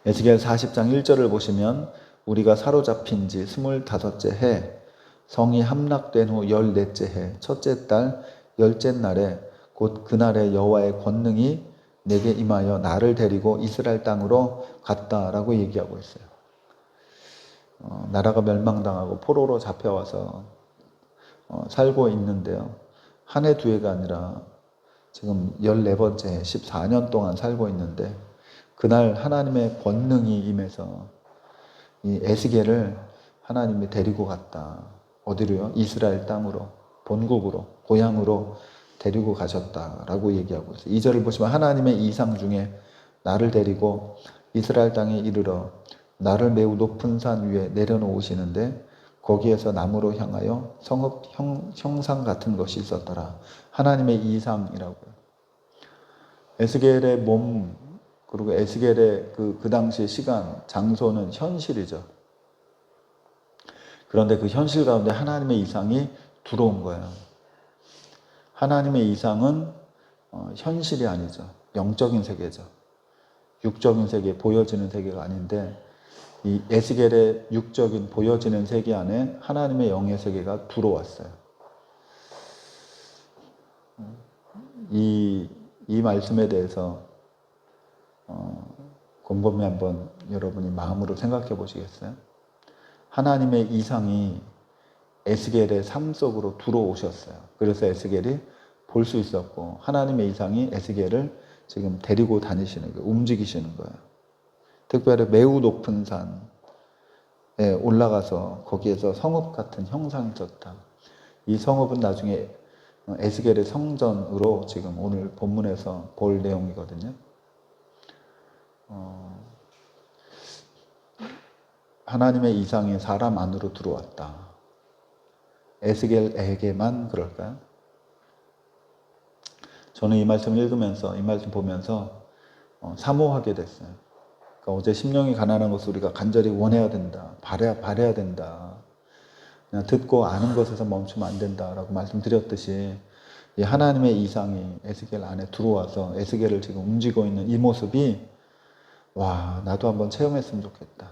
에스겔 40장 1절을 보시면 우리가 사로잡힌 지 25째 해 성이 함락된 후 14째 해 첫째 달 10째 날에 곧 그날에 여호와의 권능이 내게 임하여 나를 데리고 이스라엘 땅으로 갔다라고 얘기하고 있어요. 나라가 멸망당하고 포로로 잡혀와서 살고 있는데요. 한 해 두 해가 아니라 지금 14번째 해 14년 동안 살고 있는데 그날 하나님의 권능이 임해서 이 에스겔을 하나님이 데리고 갔다. 어디로요? 이스라엘 땅으로, 본국으로, 고향으로 데리고 가셨다라고 얘기하고 있어요. 2절을 보시면 하나님의 이상 중에 나를 데리고 이스라엘 땅에 이르러 나를 매우 높은 산 위에 내려놓으시는데 거기에서 나무로 향하여 성읍 형상 같은 것이 있었더라. 하나님의 이상이라고요. 에스겔의 몸 그리고 에스겔의 그 당시의 시간, 장소는 현실이죠. 그런데 그 현실 가운데 하나님의 이상이 들어온 거예요. 하나님의 이상은 현실이 아니죠. 영적인 세계죠. 육적인 세계, 보여지는 세계가 아닌데 이 에스겔의 육적인 보여지는 세계 안에 하나님의 영의 세계가 들어왔어요. 이 말씀에 대해서 곰곰이 한번 여러분이 마음으로 생각해 보시겠어요? 하나님의 이상이 에스겔의 삶 속으로 들어오셨어요. 그래서 에스겔이 볼 수 있었고 하나님의 이상이 에스겔을 지금 데리고 다니시는 거예요. 움직이시는 거예요. 특별히 매우 높은 산에 올라가서 거기에서 성읍 같은 형상이 있었다. 이 성읍은 나중에 에스겔의 성전으로 지금 오늘 본문에서 볼 내용이거든요. 하나님의 이상이 사람 안으로 들어왔다. 에스겔에게만 그럴까요? 저는 이 말씀을 읽으면서 이 말씀 보면서 사모하게 됐어요. 그러니까 어제 심령이 가난한 것을 우리가 간절히 원해야 된다. 바라야 된다. 그냥 듣고 아는 것에서 멈추면 안 된다라고 말씀드렸듯이 이 하나님의 이상이 에스겔 안에 들어와서 에스겔을 지금 움직이고 있는 이 모습이 와, 나도 한번 체험했으면 좋겠다.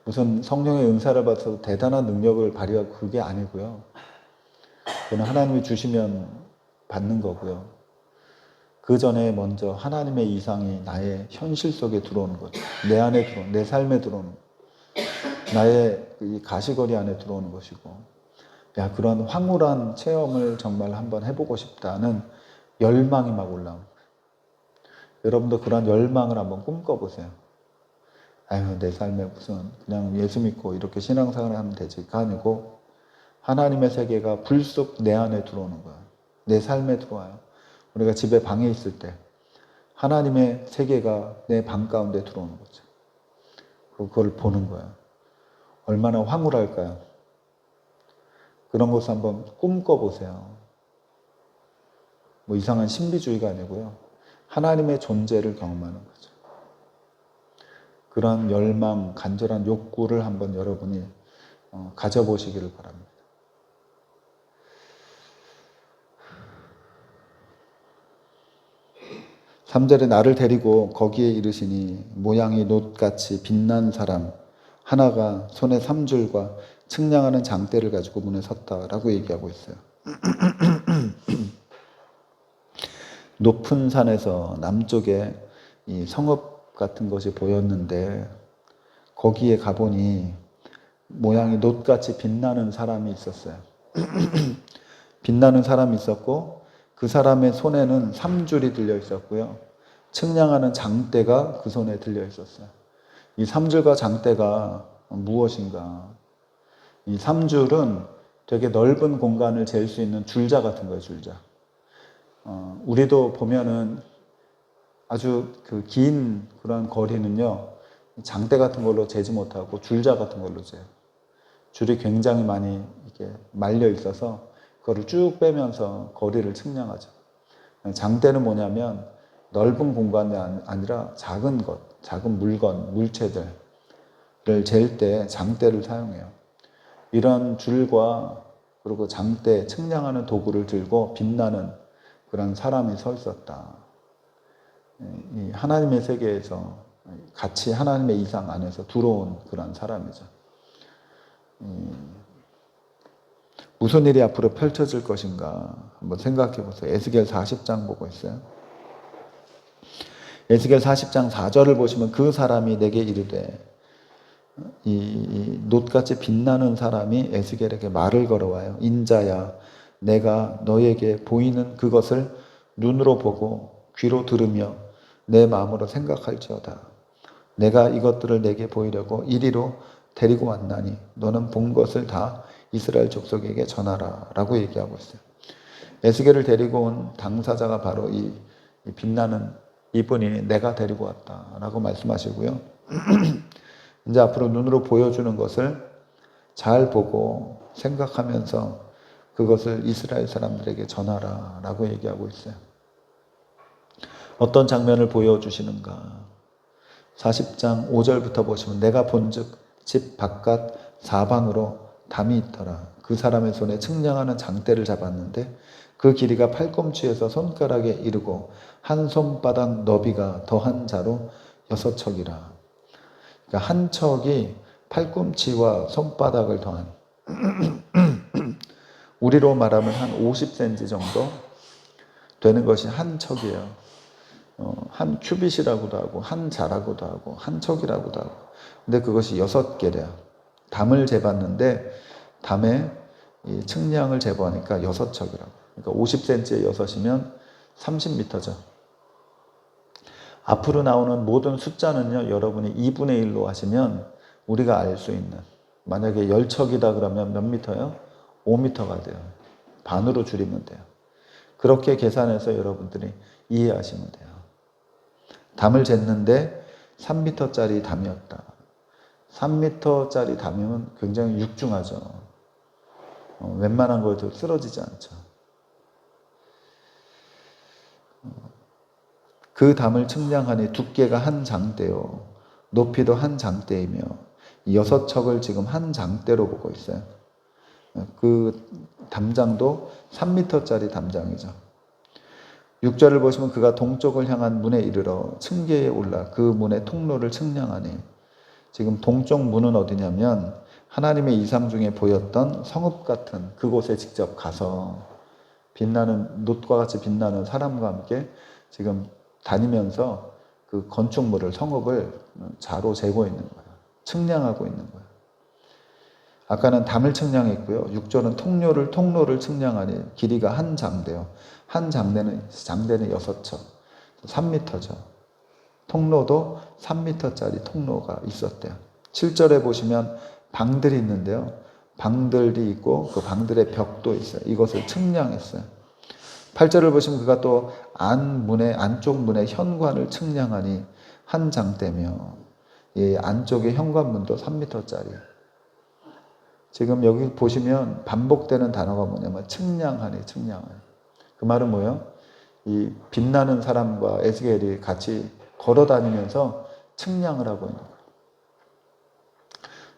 무슨 성령의 은사를 받아서 대단한 능력을 발휘하고 그게 아니고요. 그건 하나님이 주시면 받는 거고요. 그 전에 먼저 하나님의 이상이 나의 현실 속에 들어오는 거죠. 내 안에 들어오는, 내 삶에 들어오는, 나의 이 가시거리 안에 들어오는 것이고, 야, 그런 황홀한 체험을 정말 한번 해보고 싶다는 열망이 막 올라오는 거예요. 여러분도 그런 열망을 한번 꿈꿔보세요. 아유, 내 삶에 무슨 그냥 예수 믿고 이렇게 신앙생활을 하면 되지. 그게 아니고 하나님의 세계가 불쑥 내 안에 들어오는 거예요. 내 삶에 들어와요. 우리가 집에 방에 있을 때 하나님의 세계가 내 방 가운데 들어오는 거죠. 그걸 보는 거예요. 얼마나 황홀할까요? 그런 것을 한번 꿈꿔보세요. 뭐 이상한 신비주의가 아니고요. 하나님의 존재를 경험하는 거죠. 그런 열망, 간절한 욕구를 한번 여러분이 가져보시기를 바랍니다. 3절에 나를 데리고 거기에 이르시니 모양이 놋같이 빛난 사람 하나가 손에 3줄과 측량하는 장대를 가지고 문에 섰다라고 얘기하고 있어요. 높은 산에서 남쪽에 이 성읍 같은 것이 보였는데 거기에 가보니 모양이 놋같이 빛나는 사람이 있었어요. 빛나는 사람이 있었고 그 사람의 손에는 3줄이 들려 있었고요. 측량하는 장대가 그 손에 들려 있었어요. 이 3줄과 장대가 무엇인가? 이 3줄은 되게 넓은 공간을 잴 수 있는 줄자 같은 거예요, 줄자. 우리도 보면은 아주 그 긴 그런 거리는요, 장대 같은 걸로 재지 못하고 줄자 같은 걸로 재요. 줄이 굉장히 많이 이렇게 말려 있어서 그거를 쭉 빼면서 거리를 측량하죠. 장대는 뭐냐면 넓은 공간이 아니라 작은 것, 작은 물건, 물체들을 잴 때 장대를 사용해요. 이런 줄과 그리고 장대, 측량하는 도구를 들고 빛나는 그런 사람이 서 있었다. 이 하나님의 세계에서 같이 하나님의 이상 안에서 들어온 그런 사람이죠. 무슨 일이 앞으로 펼쳐질 것인가 한번 생각해 보세요. 에스겔 40장 보고 있어요. 에스겔 40장 4절을 보시면 그 사람이 내게 이르되, 이 놋같이 빛나는 사람이 에스겔에게 말을 걸어와요. 인자야, 내가 너에게 보이는 그것을 눈으로 보고 귀로 들으며 내 마음으로 생각할지어다. 내가 이것들을 내게 보이려고 이리로 데리고 왔나니 너는 본 것을 다 이스라엘 족속에게 전하라 라고 얘기하고 있어요. 에스겔을 데리고 온 당사자가 바로 이 빛나는 이분이 내가 데리고 왔다 라고 말씀하시고요. 이제 앞으로 눈으로 보여주는 것을 잘 보고 생각하면서 그것을 이스라엘 사람들에게 전하라 라고 얘기하고 있어요. 어떤 장면을 보여주시는가? 40장 5절부터 보시면 내가 본즉 집 바깥 사방으로 담이 있더라. 그 사람의 손에 측량하는 장대를 잡았는데 그 길이가 팔꿈치에서 손가락에 이르고 한 손바닥 너비가 더한 자로 6척이라. 그러니까 한 척이 팔꿈치와 손바닥을 더한 우리로 말하면 한 50cm 정도 되는 것이 한 척이에요. 한 큐빗이라고도 하고 한 자라고도 하고 한 척이라고도 하고. 근데 그것이 6개래요. 담을 재봤는데 담에 이 측량을 재보니까 6척이라고. 그러니까 50cm에 6이면 30m죠. 앞으로 나오는 모든 숫자는요, 여러분이 2분의 1로 하시면 우리가 알 수 있는, 만약에 10척이다 그러면 몇 미터요? 5m가 돼요. 반으로 줄이면 돼요. 그렇게 계산해서 여러분들이 이해하시면 돼요. 담을 쟀는데 3m짜리 담이었다. 3m짜리 담이면 굉장히 육중하죠. 웬만한 거에도 쓰러지지 않죠. 그 담을 측량하니 두께가 한 장대요. 높이도 한 장대이며 6척을 지금 한 장대로 보고 있어요. 그 담장도 3m짜리 담장이죠. 6절을 보시면 그가 동쪽을 향한 문에 이르러 층계에 올라 그 문의 통로를 측량하니, 지금 동쪽 문은 어디냐면 하나님의 이상 중에 보였던 성읍 같은 그곳에 직접 가서 빛나는 놋과 같이 빛나는 사람과 함께 지금 다니면서 그 건축물을, 성읍을 자로 재고 있는 거예요. 측량하고 있는 거예요. 아까는 담을 측량했고요. 6절은 통로를 측량하니 길이가 한 장대요. 한 장대는 6척, 3m죠. 통로도 3m짜리 통로가 있었대요. 7절에 보시면 방들이 있는데요. 방들이 있고 그 방들의 벽도 있어요. 이것을 측량했어요. 8절을 보시면 그가 또 안쪽 문의 현관을 측량하니 한 장대며, 이 안쪽의 현관문도 3m짜리. 지금 여기 보시면 반복되는 단어가 뭐냐면 측량하니, 측량하니. 그 말은 뭐예요? 이 빛나는 사람과 에스겔이 같이 걸어 다니면서 측량을 하고 있는 거예요.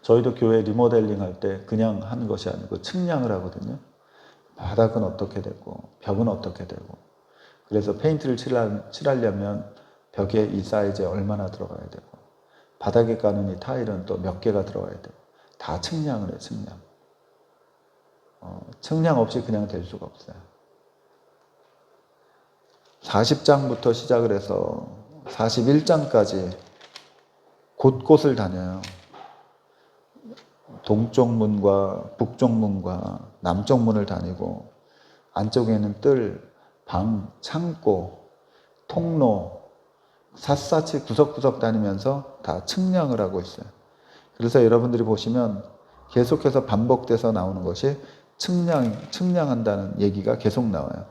저희도 교회 리모델링 할 때 그냥 하는 것이 아니고 측량을 하거든요. 바닥은 어떻게 되고 벽은 어떻게 되고, 그래서 페인트를 칠하려면 벽에 이 사이즈에 얼마나 들어가야 되고 바닥에 까는 이 타일은 또 몇 개가 들어가야 되고, 다 측량을 해요. 측량. 측량 없이 그냥 될 수가 없어요. 40장부터 시작을 해서 41장까지 곳곳을 다녀요. 동쪽 문과 북쪽 문과 남쪽 문을 다니고, 안쪽에는 뜰, 방, 창고, 통로, 샅샅이 구석구석 다니면서 다 측량을 하고 있어요. 그래서 여러분들이 보시면 계속해서 반복돼서 나오는 것이 측량한다는 얘기가 계속 나와요.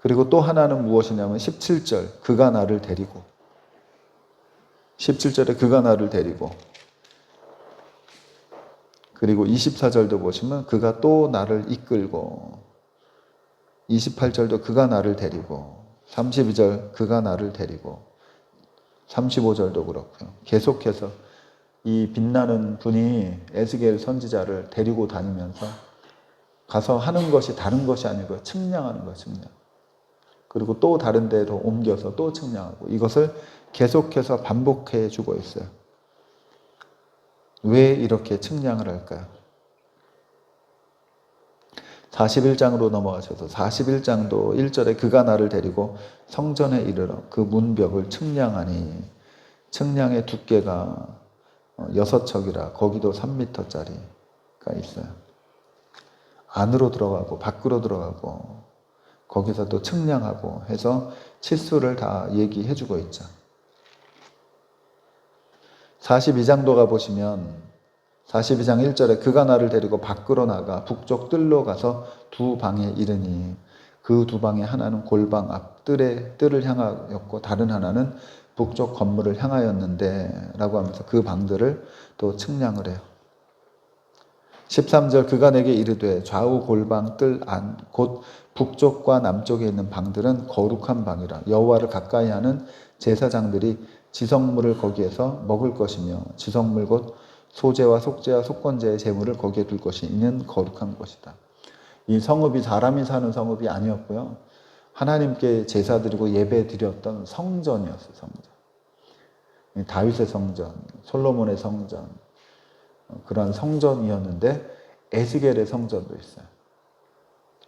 그리고 또 하나는 무엇이냐면 17절, 그가 나를 데리고. 17절에 그가 나를 데리고. 그리고 24절도 보시면 그가 또 나를 이끌고, 28절도 그가 나를 데리고, 32절 그가 나를 데리고, 35절도 그렇고요. 계속해서 이 빛나는 분이 에스겔 선지자를 데리고 다니면서 가서 하는 것이 다른 것이 아니고 측량하는 거예요. 측량. 그리고 또 다른 데로 옮겨서 또 측량하고, 이것을 계속해서 반복해 주고 있어요. 왜 이렇게 측량을 할까요? 41장으로 넘어가셔서 41장도 1절에 그가 나를 데리고 성전에 이르러 그 문벽을 측량하니 측량의 두께가 6척이라 거기도 3m짜리가 있어요. 안으로 들어가고 밖으로 들어가고 거기서 또 측량하고 해서 치수를 다 얘기해 주고 있죠. 42장도 가보시면 42장 1절에 그가 나를 데리고 밖으로 나가 북쪽 뜰로 가서 두 방에 이르니 그 두 방의 하나는 골방 앞 뜰을 향하였고 다른 하나는 북쪽 건물을 향하였는데 라고 하면서 그 방들을 또 측량을 해요. 13절 그가 내게 이르되 좌우 골방 뜰 안 곧 북쪽과 남쪽에 있는 방들은 거룩한 방이라 여호와를 가까이 하는 제사장들이 지성물을 거기에서 먹을 것이며 지성물 곧 소제와 속죄와 속건제의 제물을 거기에 둘 것이 있는 거룩한 곳이다. 이 성읍이 사람이 사는 성읍이 아니었고요. 하나님께 제사 드리고 예배 드렸던 성전이었어요. 성전. 다윗의 성전, 솔로몬의 성전, 그런 성전이었는데 에스겔의 성전도 있어요.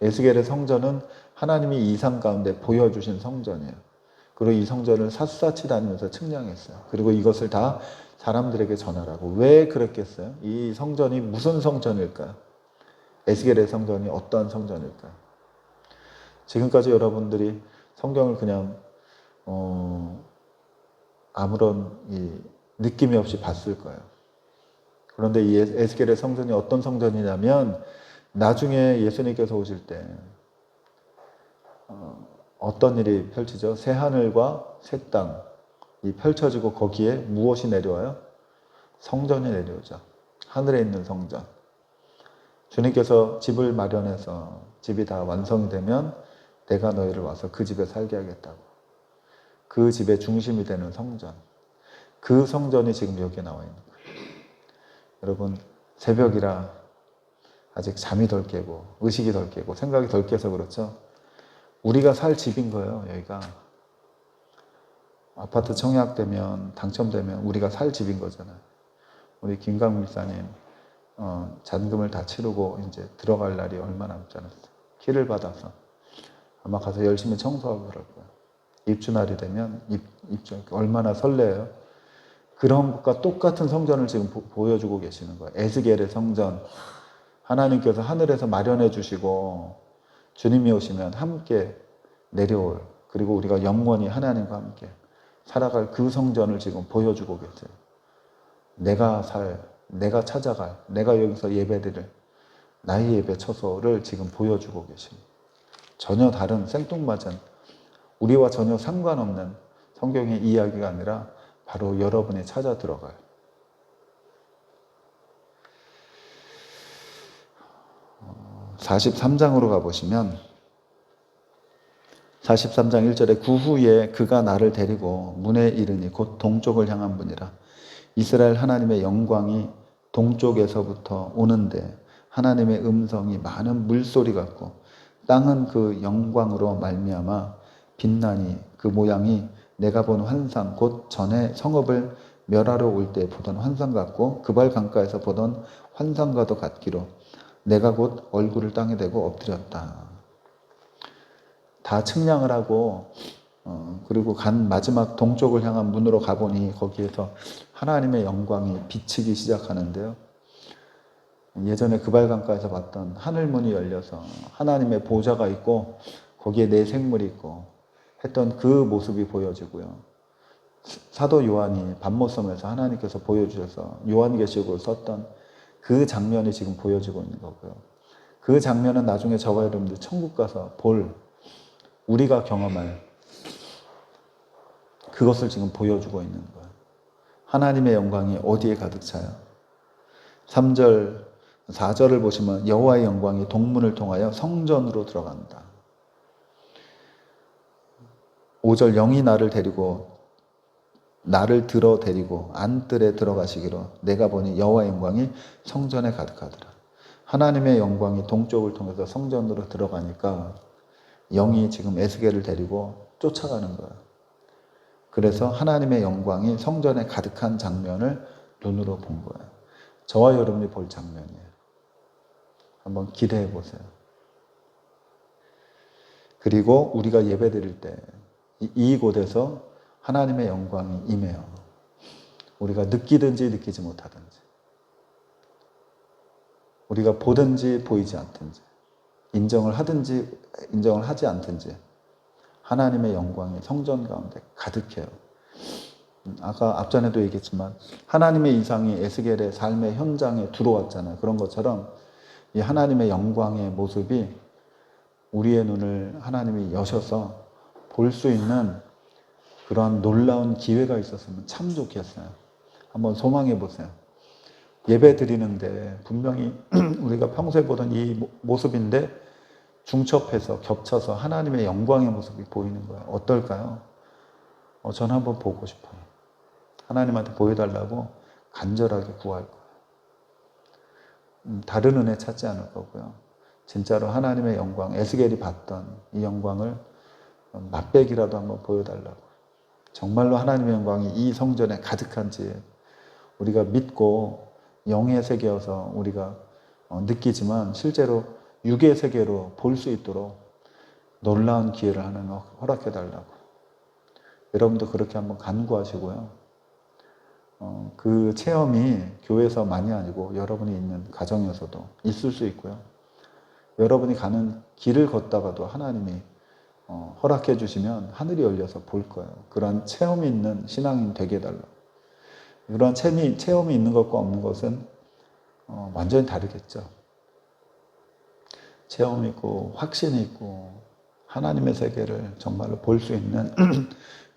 에스겔의 성전은 하나님이 이상 가운데 보여주신 성전이에요. 그리고 이 성전을 샅샅이 다니면서 측량했어요. 그리고 이것을 다 사람들에게 전하라고. 왜 그랬겠어요? 이 성전이 무슨 성전일까요? 에스겔의 성전이 어떤 성전일까요? 지금까지 여러분들이 성경을 그냥 아무런 느낌이 없이 봤을 거예요. 그런데 이 에스겔의 성전이 어떤 성전이냐면 나중에 예수님께서 오실 때 어떤 일이 펼치죠? 새 하늘과 새 땅이 펼쳐지고 거기에 무엇이 내려와요? 성전이 내려오죠. 하늘에 있는 성전. 주님께서 집을 마련해서 집이 다 완성이 되면 내가 너희를 와서 그 집에 살게 하겠다고. 그 집의 중심이 되는 성전. 그 성전이 지금 여기에 나와 있는 거예요. 여러분, 새벽이라 아직 잠이 덜 깨고 의식이 덜 깨고 생각이 덜 깨서 그렇죠. 우리가 살 집인 거예요. 여기가 아파트 청약되면 당첨되면 우리가 살 집인 거잖아요. 우리 김강 목사님 잔금을 다 치르고 이제 들어갈 날이 얼마 남지 않았어요. 키를 받아서 아마 가서 열심히 청소하고 그럴 거예요. 입주 날이 되면 입주 얼마나 설레요. 그런 것과 똑같은 성전을 지금 보여주고 계시는 거예요. 에스겔의 성전. 하나님께서 하늘에서 마련해 주시고 주님이 오시면 함께 내려올, 그리고 우리가 영원히 하나님과 함께 살아갈 그 성전을 지금 보여주고 계세요. 내가 찾아갈, 내가 여기서 예배드릴 나의 예배 처소를 지금 보여주고 계십니다. 전혀 다른 생뚱맞은 우리와 전혀 상관없는 성경의 이야기가 아니라 바로 여러분이 찾아 들어갈 43장으로 가보시면 43장 1절에 그 후에 그가 나를 데리고 문에 이르니 곧 동쪽을 향한 분이라 이스라엘 하나님의 영광이 동쪽에서부터 오는데 하나님의 음성이 많은 물소리 같고 땅은 그 영광으로 말미암아 빛나니 그 모양이 내가 본 환상 곧 전에 성읍을 멸하러 올 때 보던 환상 같고 그발 강가에서 보던 환상과도 같기로 내가 곧 얼굴을 땅에 대고 엎드렸다. 다 측량을 하고 그리고 간 마지막 동쪽을 향한 문으로 가보니 거기에서 하나님의 영광이 비치기 시작하는데요. 예전에 그발강가에서 봤던 하늘문이 열려서 하나님의 보좌가 있고 거기에 내 생물이 있고 했던 그 모습이 보여지고요. 사도 요한이 밤모섬에서 하나님께서 보여주셔서 요한계시록을 썼던 그 장면이 지금 보여지고 있는 거고요. 그 장면은 나중에 저와 여러분들 천국 가서 볼, 우리가 경험할 그것을 지금 보여주고 있는 거예요. 하나님의 영광이 어디에 가득 차요? 3절, 4절을 보시면 여호와의 영광이 동문을 통하여 성전으로 들어간다. 5절 영이 나를 들어 데리고 안뜰에 들어가시기로 내가 보니 여호와의 영광이 성전에 가득하더라. 하나님의 영광이 동쪽을 통해서 성전으로 들어가니까 영이 지금 에스겔을 데리고 쫓아가는 거예요. 그래서 하나님의 영광이 성전에 가득한 장면을 눈으로 본 거예요. 저와 여러분이 볼 장면이에요. 한번 기대해 보세요. 그리고 우리가 예배 드릴 때 이곳에서 하나님의 영광이 임해요. 우리가 느끼든지 느끼지 못하든지, 우리가 보든지 보이지 않든지, 인정을 하든지 인정을 하지 않든지 하나님의 영광이 성전 가운데 가득해요. 아까 앞전에도 얘기했지만 하나님의 이상이 에스겔의 삶의 현장에 들어왔잖아요. 그런 것처럼 이 하나님의 영광의 모습이 우리의 눈을 하나님이 여셔서 볼 수 있는 그런 놀라운 기회가 있었으면 참 좋겠어요. 한번 소망해 보세요. 예배 드리는데 분명히 우리가 평소에 보던 이 모습인데 중첩해서 겹쳐서 하나님의 영광의 모습이 보이는 거예요. 어떨까요? 저는 한번 보고 싶어요. 하나님한테 보여달라고 간절하게 구할 거예요. 다른 은혜 찾지 않을 거고요. 진짜로 하나님의 영광, 에스겔이 봤던 이 영광을 맛배기라도 한번 보여달라고. 정말로 하나님의 영광이 이 성전에 가득한지 우리가 믿고 영의 세계여서 우리가 느끼지만 실제로 육의 세계로 볼 수 있도록 놀라운 기회를 하나님 허락해 달라고. 여러분도 그렇게 한번 간구하시고요. 그 체험이 교회에서만이 아니고 여러분이 있는 가정에서도 있을 수 있고요. 여러분이 가는 길을 걷다가도 하나님이 허락해 주시면 하늘이 열려서 볼 거예요. 그런 체험이 있는 신앙인 되게 해달라고. 그런 체험이 있는 것과 없는 것은 완전히 다르겠죠. 체험이 있고 확신이 있고 하나님의 세계를 정말로 볼 수 있는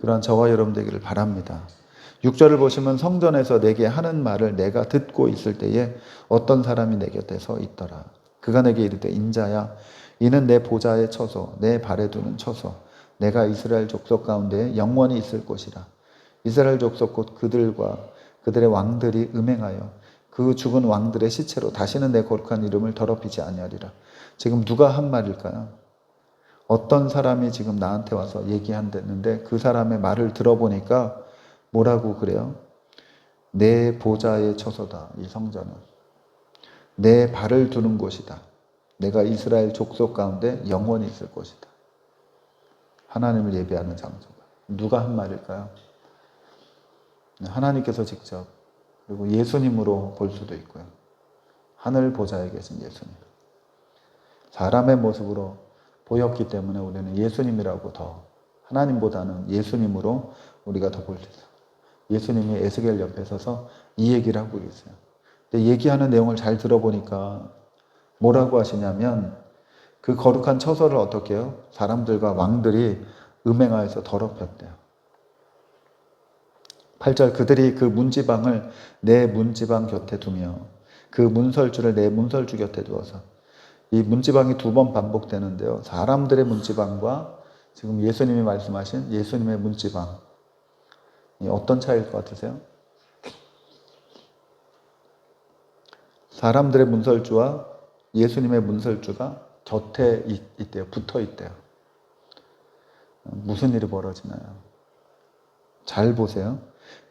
그런 저와 여러분 되기를 바랍니다. 6절을 보시면 성전에서 내게 하는 말을 내가 듣고 있을 때에 어떤 사람이 내 곁에 서 있더라. 그가 내게 이르되 인자야 이는 내 보좌의 처소 내 발에 두는 처소 내가 이스라엘 족속 가운데 영원히 있을 곳이라. 이스라엘 족속 곧 그들과 그들의 왕들이 음행하여 그 죽은 왕들의 시체로 다시는 내 거룩한 이름을 더럽히지 아니하리라. 지금 누가 한 말일까요? 어떤 사람이 지금 나한테 와서 얘기한다는데 그 사람의 말을 들어보니까 뭐라고 그래요? 내 보좌의 처소다. 이 성전은 내 발을 두는 곳이다. 내가 이스라엘 족속 가운데 영원히 있을 곳이다. 하나님을 예배하는 장소가. 누가 한 말일까요? 하나님께서 직접, 그리고 예수님으로 볼 수도 있고요. 하늘 보좌에 계신 예수님. 사람의 모습으로 보였기 때문에 우리는 예수님이라고 더, 하나님보다는 예수님으로 우리가 더 볼 수 있어요. 예수님이 에스겔 옆에 서서 이 얘기를 하고 계세요. 근데 얘기하는 내용을 잘 들어보니까 뭐라고 하시냐면 그 거룩한 처소를 어떻게 해요? 사람들과 왕들이 음행하여서 더럽혔대요. 8절 그들이 그 문지방을 내 문지방 곁에 두며 그 문설주를 내 문설주 곁에 두어서 이 문지방이 2번 반복되는데요. 사람들의 문지방과 지금 예수님이 말씀하신 예수님의 문지방 어떤 차이일 것 같으세요? 사람들의 문설주와 예수님의 문설주가 곁에 있대요. 붙어 있대요. 무슨 일이 벌어지나요? 잘 보세요.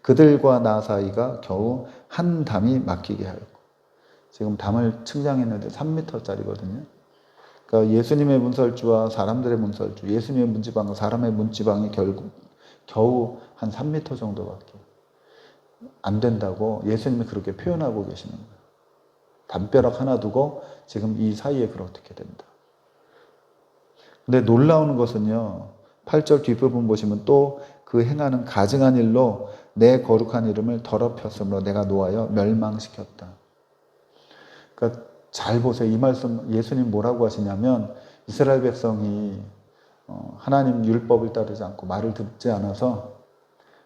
그들과 나 사이가 겨우 한 담이 막히게 하였고 지금 담을 측량했는데 3m짜리거든요. 그러니까 예수님의 문설주와 사람들의 문설주, 예수님의 문지방과 사람의 문지방이 결국 겨우 한 3m 정도밖에 안 된다고 예수님이 그렇게 표현하고 계시는 거예요. 담벼락 하나 두고 지금 이 사이에 그렇게 된다. 근데 놀라운 것은요. 8절 뒷부분 보시면 또 그 행하는 가증한 일로 내 거룩한 이름을 더럽혔으므로 내가 노하여 멸망시켰다. 그러니까 잘 보세요. 이 말씀 예수님 뭐라고 하시냐면 이스라엘 백성이 하나님 율법을 따르지 않고 말을 듣지 않아서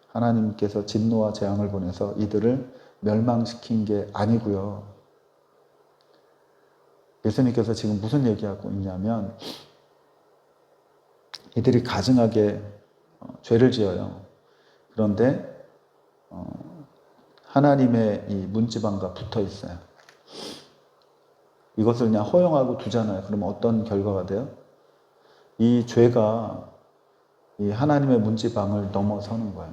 하나님께서 진노와 재앙을 보내서 이들을 멸망시킨 게 아니고요. 예수님께서 지금 무슨 얘기하고 있냐면 이들이 가증하게 죄를 지어요. 그런데 하나님의 이 문지방과 붙어 있어요. 이것을 그냥 허용하고 두잖아요. 그러면 어떤 결과가 돼요? 이 죄가 이 하나님의 문지방을 넘어서는 거예요.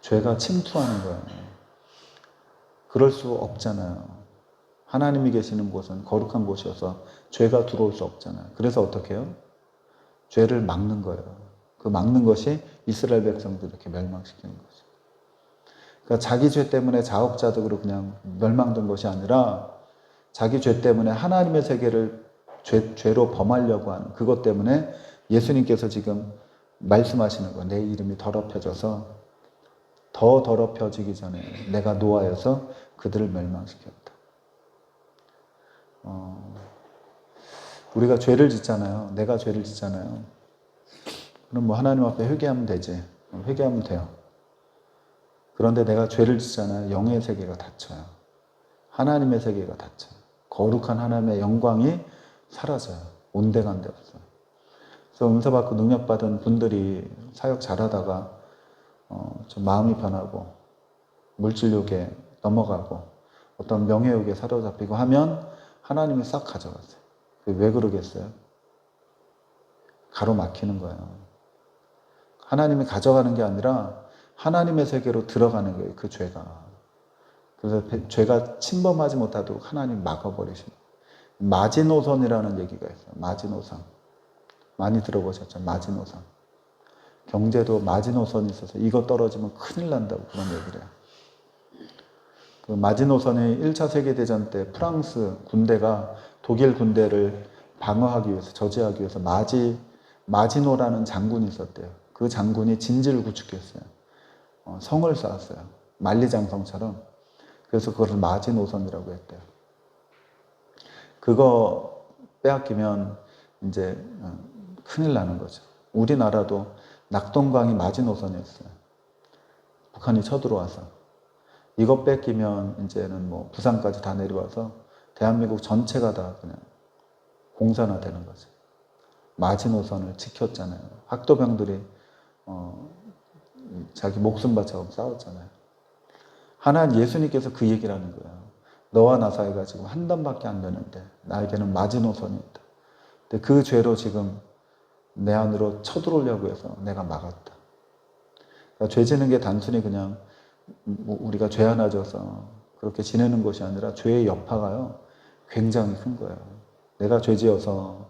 죄가 침투하는 거예요. 그럴 수 없잖아요. 하나님이 계시는 곳은 거룩한 곳이어서 죄가 들어올 수 없잖아요. 그래서 어떻게 해요? 죄를 막는 거예요. 그 막는 것이 이스라엘 백성들을 이렇게 멸망시키는 거죠. 그러니까 자기 죄 때문에 자업자득으로 그냥 멸망된 것이 아니라 자기 죄 때문에 하나님의 세계를 죄로 범하려고 하는 그것 때문에 예수님께서 지금 말씀하시는 거예요. 내 이름이 더럽혀져서 더 더럽혀지기 전에 내가 노하여서 그들을 멸망시켰다. 우리가 죄를 짓잖아요. 내가 죄를 짓잖아요. 그럼 뭐 하나님 앞에 회개하면 되지. 회개하면 돼요. 그런데 내가 죄를 짓잖아요. 영의 세계가 닫혀요. 하나님의 세계가 닫혀요. 거룩한 하나님의 영광이 사라져요. 온데간데 없어요. 그래서 은사받고 능력받은 분들이 사역 잘하다가 좀 마음이 변하고 물질욕에 넘어가고 어떤 명예욕에 사로잡히고 하면 하나님이 싹 가져갔어요. 왜 그러겠어요? 가로막히는 거예요. 하나님이 가져가는 게 아니라 하나님의 세계로 들어가는 거예요. 그 죄가. 그래서 죄가 침범하지 못하도록 하나님 막아버리신 거예요. 마지노선이라는 얘기가 있어요. 마지노선. 많이 들어보셨죠? 마지노선. 경제도 마지노선이 있어서 이거 떨어지면 큰일 난다고 그런 얘기를 해요. 그 마지노선이 1차 세계대전 때 프랑스 군대가 독일 군대를 방어하기 위해서, 저지하기 위해서 마지노라는 장군이 있었대요. 그 장군이 진지를 구축했어요. 성을 쌓았어요. 만리장성처럼. 그래서 그것을 마지노선이라고 했대요. 그거 빼앗기면 이제 큰일 나는 거죠. 우리나라도 낙동강이 마지노선이었어요. 북한이 쳐들어와서. 이거 뺏기면 이제는 뭐 부산까지 다 내려와서 대한민국 전체가 다 그냥 공산화되는 거죠. 마지노선을 지켰잖아요. 학도병들이 자기 목숨 바쳐서 싸웠잖아요. 하나님 예수님께서 그 얘기를 하는 거예요. 너와 나 사이가 지금 한 단밖에 안 되는데 나에게는 마지노선이 있다. 근데 그 죄로 지금 내 안으로 쳐들어오려고 해서 내가 막았다. 그러니까 죄 지는 게 단순히 그냥 우리가 죄 하나 져서 그렇게 지내는 것이 아니라 죄의 여파가요 굉장히 큰 거예요. 내가 죄 지어서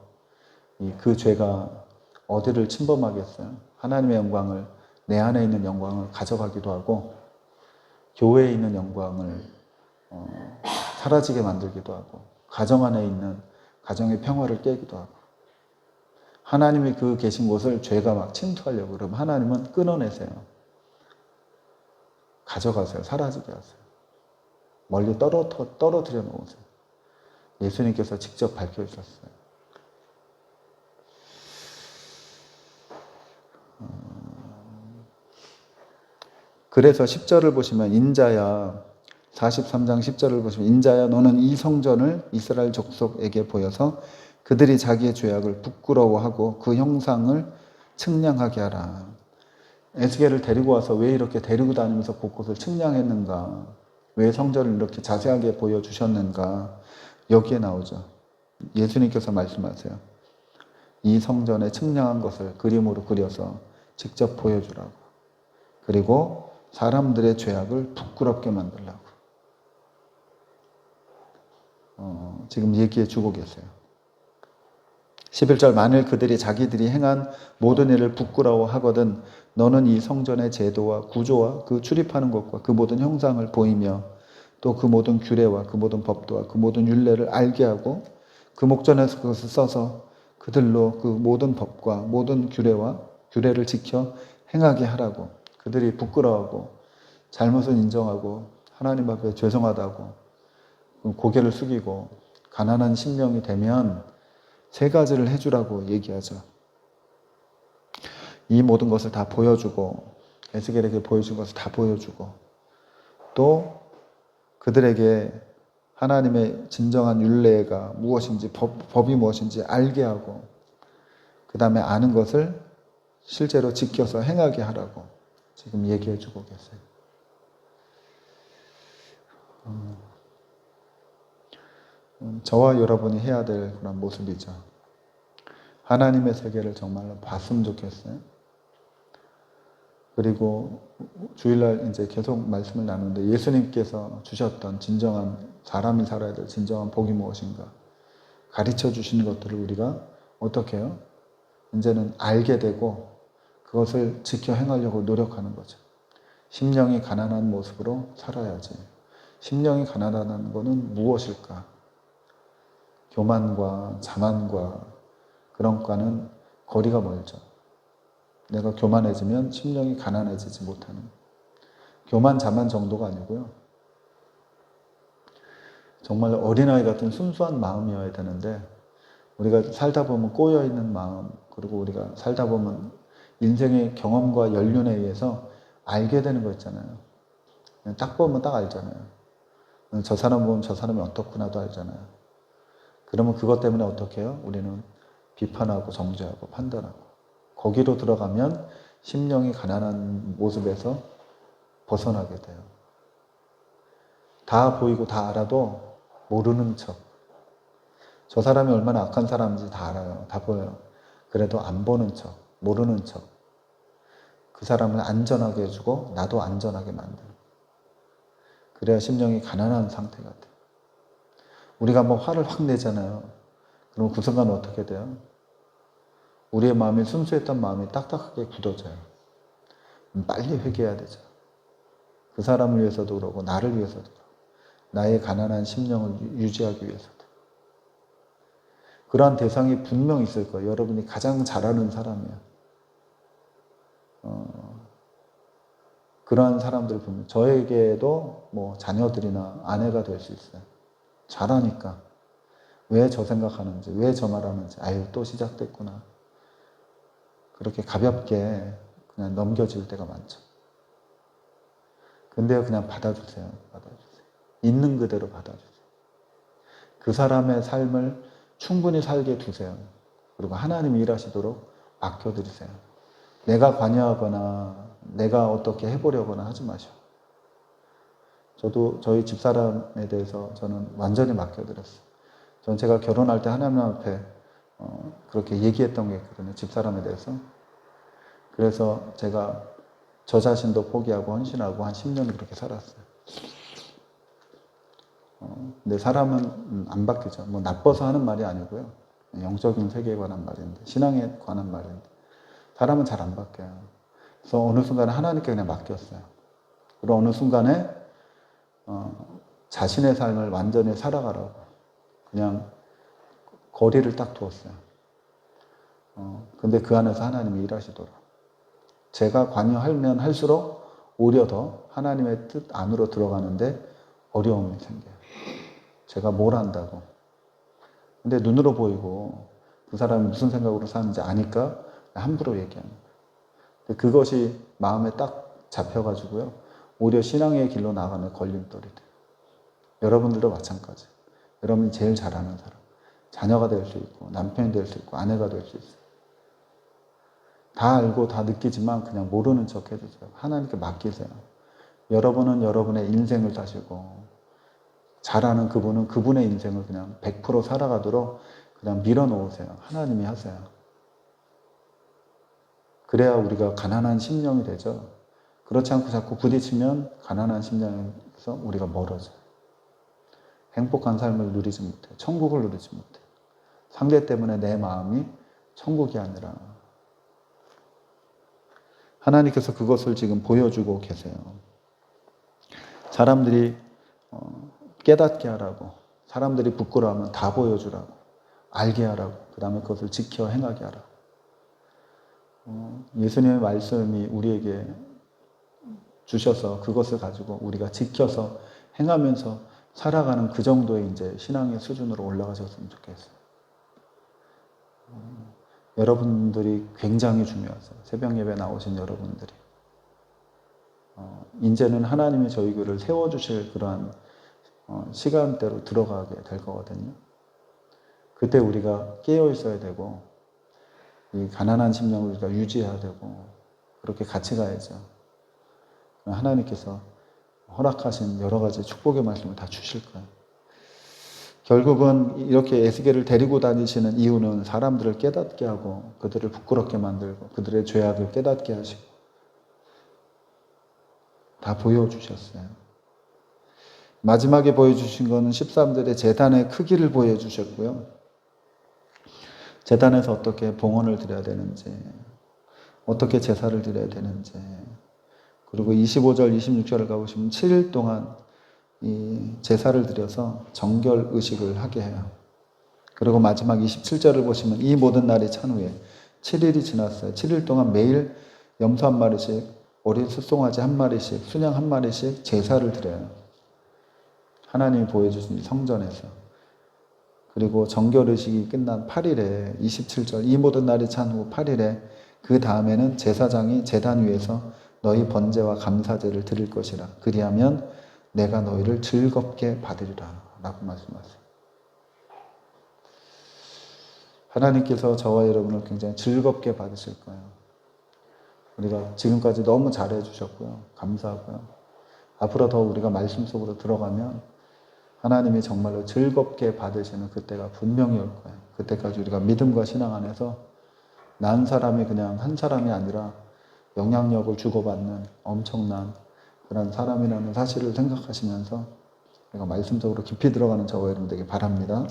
그 죄가 어디를 침범하겠어요? 하나님의 영광을, 내 안에 있는 영광을 가져가기도 하고 교회에 있는 영광을 사라지게 만들기도 하고 가정 안에 있는 가정의 평화를 깨기도 하고 하나님이 그 계신 곳을 죄가 막 침투하려고 그러면 하나님은 끊어내세요. 가져가세요. 사라지게 하세요. 멀리 떨어뜨려 놓으세요. 예수님께서 직접 밝혀주셨어요. 그래서 10절을 보시면 인자야 43장 10절을 보시면 인자야 너는 이 성전을 이스라엘 족속에게 보여서 그들이 자기의 죄악을 부끄러워하고 그 형상을 측량하게 하라. 에스겔을 데리고 와서 왜 이렇게 데리고 다니면서 곳곳을 측량했는가? 왜 성전을 이렇게 자세하게 보여주셨는가? 여기에 나오죠. 예수님께서 말씀하세요. 이 성전에 측량한 것을 그림으로 그려서 직접 보여주라고. 그리고 사람들의 죄악을 부끄럽게 만들라고. 지금 얘기해 주고 계세요. 11절 만일 그들이 자기들이 행한 모든 일을 부끄러워하거든 너는 이 성전의 제도와 구조와 그 출입하는 것과 그 모든 형상을 보이며 또 그 모든 규례와 그 모든 법도와 그 모든 율례를 알게 하고 그 목전에서 그것을 써서 그들로 그 모든 법과 모든 규례를 지켜 행하게 하라고. 그들이 부끄러워하고 잘못을 인정하고 하나님 앞에 죄송하다고 고개를 숙이고 가난한 심령이 되면 세 가지를 해주라고 얘기하죠. 이 모든 것을 다 보여주고 에스겔에게 보여준 것을 다 보여주고 또 그들에게 하나님의 진정한 율례가 무엇인지 법이 무엇인지 알게 하고 그 다음에 아는 것을 실제로 지켜서 행하게 하라고 지금 얘기해 주고 계세요. 저와 여러분이 해야 될 그런 모습이죠. 하나님의 세계를 정말로 봤으면 좋겠어요. 그리고 주일날 이제 계속 말씀을 나누는데 예수님께서 주셨던 진정한 사람이 살아야 될 진정한 복이 무엇인가 가르쳐 주시는 것들을 우리가 어떻게 해요? 이제는 알게 되고 그것을 지켜 행하려고 노력하는 거죠. 심령이 가난한 모습으로 살아야지. 심령이 가난하다는 것은 무엇일까? 교만과 자만과 그런 과는 거리가 멀죠. 내가 교만해지면 심령이 가난해지지 못하는 교만, 자만 정도가 아니고요. 정말 어린아이 같은 순수한 마음이어야 되는데 우리가 살다 보면 꼬여있는 마음 그리고 우리가 살다 보면 인생의 경험과 연륜에 의해서 알게 되는 거 있잖아요. 딱 보면 딱 알잖아요. 저 사람 보면 저 사람이 어떻구나도 알잖아요. 그러면 그것 때문에 어떻게 해요? 우리는 비판하고 정죄하고 판단하고 거기로 들어가면 심령이 가난한 모습에서 벗어나게 돼요. 다 보이고 다 알아도 모르는 척. 저 사람이 얼마나 악한 사람인지 다 알아요. 다 보여요. 그래도 안 보는 척, 모르는 척. 그 사람을 안전하게 해주고 나도 안전하게 만드는. 그래야 심령이 가난한 상태가 돼요. 우리가 뭐 화를 확 내잖아요. 그럼 그 순간 어떻게 돼요? 우리의 마음이 순수했던 마음이 딱딱하게 굳어져요. 빨리 회개해야 되죠. 그 사람을 위해서도 그러고 나를 위해서도 그러고 나의 가난한 심령을 유지하기 위해서도. 그러한 대상이 분명 있을 거예요. 여러분이 가장 잘 아는 사람이에요. 그러한 사람들 보면 저에게도 뭐 자녀들이나 아내가 될 수 있어요. 잘하니까 왜 저 생각하는지 왜 저 말하는지 아유 또 시작됐구나. 그렇게 가볍게 그냥 넘겨질 때가 많죠. 근데 그냥 받아주세요. 받아주세요. 있는 그대로 받아주세요. 그 사람의 삶을 충분히 살게 두세요. 그리고 하나님이 일하시도록 맡겨드리세요. 내가 관여하거나 내가 어떻게 해보려거나 하지 마시오. 저도 저희 집사람에 대해서 저는 완전히 맡겨드렸어요. 전 제가 결혼할 때 하나님 앞에 그렇게 얘기했던 게 있거든요. 집사람에 대해서. 그래서 제가 저 자신도 포기하고 헌신하고 한 10년 그렇게 살았어요. 근데 사람은 안 바뀌죠. 뭐 나빠서 하는 말이 아니고요. 영적인 세계에 관한 말인데, 신앙에 관한 말인데, 사람은 잘 안 바뀌어요. 그래서 어느 순간에 하나님께 그냥 맡겼어요. 그리고 어느 순간에 자신의 삶을 완전히 살아가라고 그냥 거리를 딱 두었어요. 근데 그 안에서 하나님이 일하시더라. 제가 관여하면 할수록 오히려 더 하나님의 뜻 안으로 들어가는데 어려움이 생겨요. 제가 뭘 한다고. 근데 눈으로 보이고 그 사람이 무슨 생각으로 사는지 아니까 함부로 얘기합니다. 근데 그것이 마음에 딱 잡혀가지고요. 오히려 신앙의 길로 나가는 걸림돌이 돼요. 여러분들도 마찬가지. 여러분이 제일 잘하는 사람. 자녀가 될 수 있고 남편이 될 수 있고 아내가 될 수 있어요. 다 알고 다 느끼지만 그냥 모르는 척 해주세요. 하나님께 맡기세요. 여러분은 여러분의 인생을 사시고 잘하는 그분은 그분의 인생을 그냥 100% 살아가도록 그냥 밀어놓으세요. 하나님이 하세요. 그래야 우리가 가난한 심령이 되죠. 그렇지 않고 자꾸 부딪히면 가난한 심령에서 우리가 멀어져요. 행복한 삶을 누리지 못해요. 천국을 누리지 못해요. 상대 때문에 내 마음이 천국이 아니라 하나님께서 그것을 지금 보여주고 계세요. 사람들이 깨닫게 하라고, 사람들이 부끄러워하면 다 보여주라고, 알게 하라고, 그 다음에 그것을 지켜 행하게 하라고. 예수님의 말씀이 우리에게 주셔서 그것을 가지고 우리가 지켜서 행하면서 살아가는 그 정도의 이제 신앙의 수준으로 올라가셨으면 좋겠어요. 여러분들이 굉장히 중요하세요. 새벽 예배 나오신 여러분들이. 이제는 하나님이 저희 교회를 세워주실 그러한 시간대로 들어가게 될 거거든요. 그때 우리가 깨어 있어야 되고 이 가난한 심령을 우리가 유지해야 되고 그렇게 같이 가야죠. 하나님께서 허락하신 여러 가지 축복의 말씀을 다 주실 거예요. 결국은 이렇게 에스겔을 데리고 다니시는 이유는 사람들을 깨닫게 하고 그들을 부끄럽게 만들고 그들의 죄악을 깨닫게 하시고 다 보여주셨어요. 마지막에 보여주신 것은 13절의 제단의 크기를 보여주셨고요. 제단에서 어떻게 봉헌을 드려야 되는지, 어떻게 제사를 드려야 되는지, 그리고 25절, 26절을 가보시면 7일 동안 이 제사를 드려서 정결 의식을 하게 해요. 그리고 마지막 27절을 보시면 이 모든 날이 찬 후에 7일이 지났어요. 7일 동안 매일 염소 한 마리씩, 어린 숫송아지 한 마리씩, 순양 한 마리씩 제사를 드려요. 하나님이 보여주신 성전에서. 그리고 정결의식이 끝난 8일에 27절 이 모든 날이 찬 후 8일에 그 다음에는 제사장이 제단 위에서 너희 번제와 감사제를 드릴 것이라. 그리하면 내가 너희를 즐겁게 받으리라 라고 말씀하세요. 하나님께서 저와 여러분을 굉장히 즐겁게 받으실 거예요. 우리가 지금까지 너무 잘해 주셨고요. 감사하고요. 앞으로 더 우리가 말씀 속으로 들어가면 하나님이 정말로 즐겁게 받으시는 그때가 분명히 올 거예요. 그때까지 우리가 믿음과 신앙 안에서 난 사람이 그냥 한 사람이 아니라 영향력을 주고받는 엄청난 그런 사람이라는 사실을 생각하시면서 우리가 말씀 속으로 깊이 들어가는 저와 여러분 되길 바랍니다.